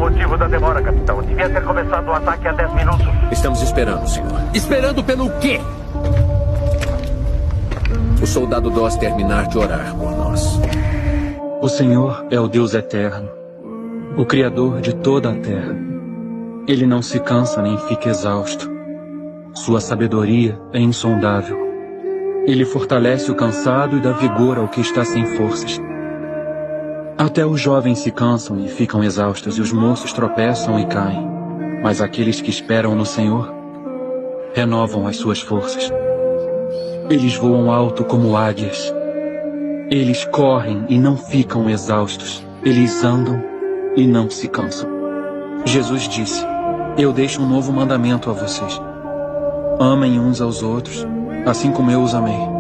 motivo da demora, capitão. Devia ter começado o ataque há 10 minutos. Estamos esperando, senhor. Esperando pelo quê? O soldado Doss terminar de orar por nós. O Senhor é o Deus eterno, o Criador de toda a terra. Ele não se cansa nem fica exausto. Sua sabedoria é insondável. Ele fortalece o cansado e dá vigor ao que está sem forças. Até os jovens se cansam e ficam exaustos, e os moços tropeçam e caem. Mas aqueles que esperam no Senhor renovam as suas forças. Eles voam alto como águias. Eles correm e não ficam exaustos. Eles andam e não se cansam. Jesus disse: eu deixo um novo mandamento a vocês. Amem uns aos outros, assim como eu os amei.